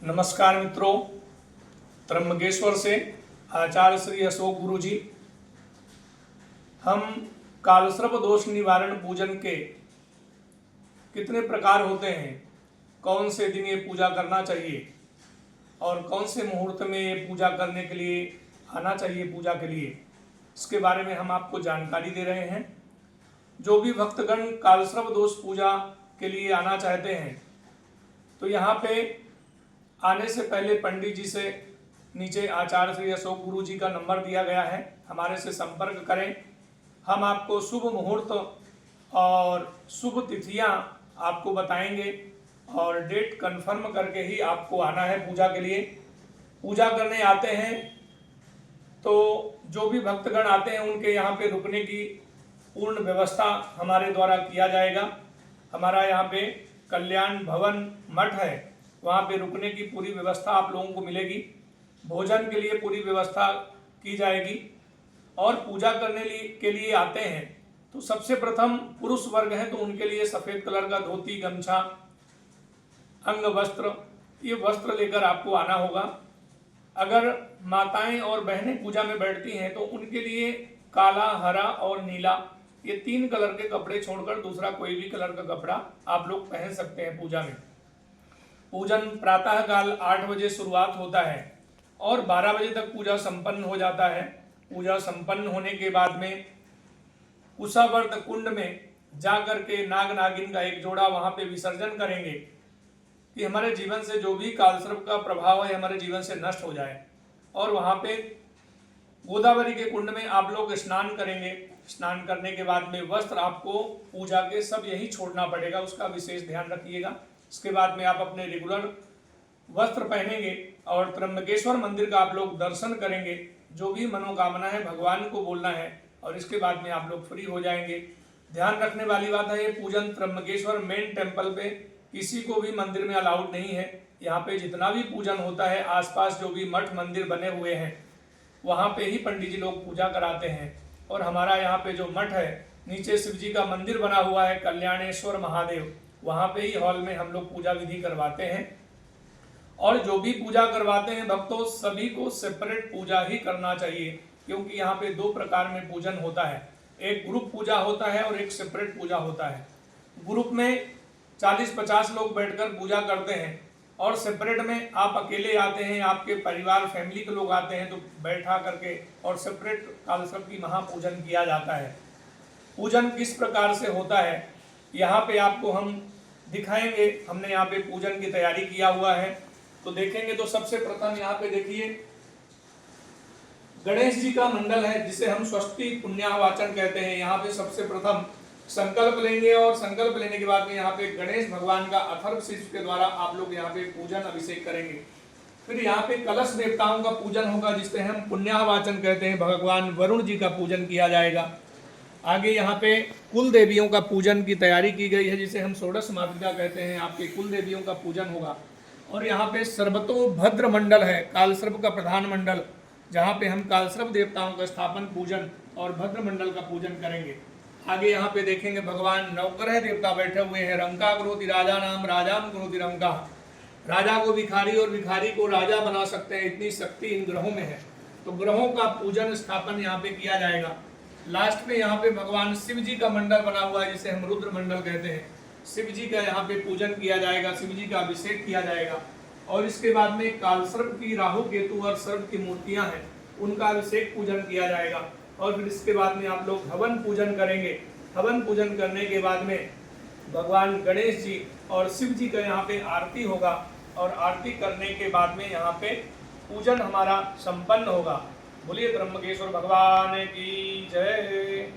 नमस्कार मित्रों, त्र्यंबकेश्वर से आचार्य श्री अशोक गुरु जी। हम कालसर्प दोष निवारण पूजन के कितने प्रकार होते हैं, कौन से दिन ये पूजा करना चाहिए और कौन से मुहूर्त में ये पूजा करने के लिए आना चाहिए पूजा के लिए, इसके बारे में हम आपको जानकारी दे रहे हैं। जो भी भक्तगण कालसर्प दोष पूजा के लिए आना चाहते हैं तो यहाँ पे आने से पहले पंडित जी से नीचे आचार्य श्री अशोक गुरु जी का नंबर दिया गया है, हमारे से संपर्क करें। हम आपको शुभ मुहूर्त और शुभ तिथियां आपको बताएंगे और डेट कंफर्म करके ही आपको आना है पूजा के लिए। पूजा करने आते हैं तो जो भी भक्तगण आते हैं उनके यहाँ पे रुकने की पूर्ण व्यवस्था हमारे द्वारा किया जाएगा। हमारा यहाँ पे कल्याण भवन मठ है, वहाँ पे रुकने की पूरी व्यवस्था आप लोगों को मिलेगी। भोजन के लिए पूरी व्यवस्था की जाएगी। और पूजा करने के लिए आते हैं तो सबसे प्रथम पुरुष वर्ग है तो उनके लिए सफ़ेद कलर का धोती, गमछा, अंग वस्त्र, ये वस्त्र लेकर आपको आना होगा। अगर माताएं और बहनें पूजा में बैठती हैं तो उनके लिए काला, हरा और नीला, ये 3 कलर के कपड़े छोड़कर दूसरा कोई भी कलर का कपड़ा आप लोग पहन सकते हैं पूजा में। पूजन प्रातः काल 8 बजे शुरुआत होता है और 12 बजे तक पूजा संपन्न हो जाता है। पूजा संपन्न होने के बाद में कुशावर्त कुंड में जाकर के नाग नागिन का एक जोड़ा वहां पे विसर्जन करेंगे कि हमारे जीवन से जो भी कालसर्प का प्रभाव है हमारे जीवन से नष्ट हो जाए। और वहां पे गोदावरी के कुंड में आप लोग स्नान करेंगे। स्नान करने के बाद में वस्त्र आपको पूजा के सब यही छोड़ना पड़ेगा, उसका विशेष ध्यान रखिएगा। इसके बाद में आप अपने रेगुलर वस्त्र पहनेंगे और त्र्यंबकेश्वर मंदिर का आप लोग दर्शन करेंगे। जो भी मनोकामना है भगवान को बोलना है और इसके बाद में आप लोग फ्री हो जाएंगे। ध्यान रखने वाली बात है, ये पूजन त्र्यंबकेश्वर मेन टेम्पल पे किसी को भी मंदिर में अलाउड नहीं है। यहाँ पे जितना भी पूजन होता है आसपास जो भी मठ मंदिर बने हुए हैं वहाँ पे ही पंडित जी लोग पूजा कराते हैं। और हमारा यहाँ पे जो मठ है, नीचे शिव जी का मंदिर बना हुआ है कल्याणेश्वर महादेव, वहाँ पे ही हॉल में हम लोग पूजा विधि करवाते हैं। और जो भी पूजा करवाते हैं भक्तों, सभी को सेपरेट पूजा ही करना चाहिए, क्योंकि यहाँ पे 2 प्रकार में पूजन होता है। एक ग्रुप पूजा होता है और एक सेपरेट पूजा होता है। ग्रुप में 40-50 लोग बैठकर पूजा करते हैं और सेपरेट में आप अकेले आते हैं, आपके परिवार फैमिली के लोग आते हैं तो बैठा करके और सेपरेट कालसर्प की महापूजन किया जाता है। पूजन किस प्रकार से होता है यहाँ पे आपको हम दिखाएंगे। हमने यहाँ पे पूजन की तैयारी किया हुआ है तो देखेंगे तो सबसे प्रथम यहाँ पे देखिए गणेश जी का मंडल है जिसे हम स्वस्ति पुण्याहवाचन कहते हैं। यहाँ पे सबसे प्रथम संकल्प लेंगे और संकल्प लेने के बाद में यहाँ पे गणेश भगवान का अथर्व शीर्ष के द्वारा आप लोग यहाँ पे पूजन अभिषेक करेंगे। फिर यहाँ पे कलश देवताओं का पूजन होगा जिसे हम पुण्याहवाचन कहते हैं। भगवान वरुण जी का पूजन किया जाएगा। आगे यहाँ पे कुल देवियों का पूजन की तैयारी की गई है जिसे हम षोडश मातृका कहते हैं। आपके कुल देवियों का पूजन होगा। और यहाँ पे सर्वतोभद्र मंडल है, कालसर्प का प्रधान मंडल, जहाँ पे हम कालसर्प देवताओं का स्थापन पूजन और भद्र मंडल का पूजन करेंगे। आगे यहाँ पे देखेंगे भगवान नवग्रह देवता बैठे हुए हैं। रंका करोति राजा नाम राजाम करोति रंका, राजा को भिखारी और भिखारी को राजा बना सकते हैं, इतनी शक्ति इन ग्रहों में है। तो ग्रहों का पूजन स्थापन यहाँ पे किया जाएगा। लास्ट में यहाँ पे भगवान शिव जी का मंडल बना हुआ है जिसे हम रुद्र मंडल कहते हैं। शिव जी का यहाँ पे पूजन किया जाएगा, शिव जी का अभिषेक किया जाएगा। और इसके बाद में कालसर्प की, राहु केतु और सर्प की मूर्तियां हैं, उनका अभिषेक पूजन किया जाएगा। और फिर इसके बाद में आप लोग हवन पूजन करेंगे। हवन पूजन करने के बाद में भगवान गणेश जी और शिव जी का यहाँ पे आरती होगा और आरती करने के बाद में यहाँ पे पूजन हमारा संपन्न होगा। बोलिए त्र्यंबकेश्वर भगवान की जय।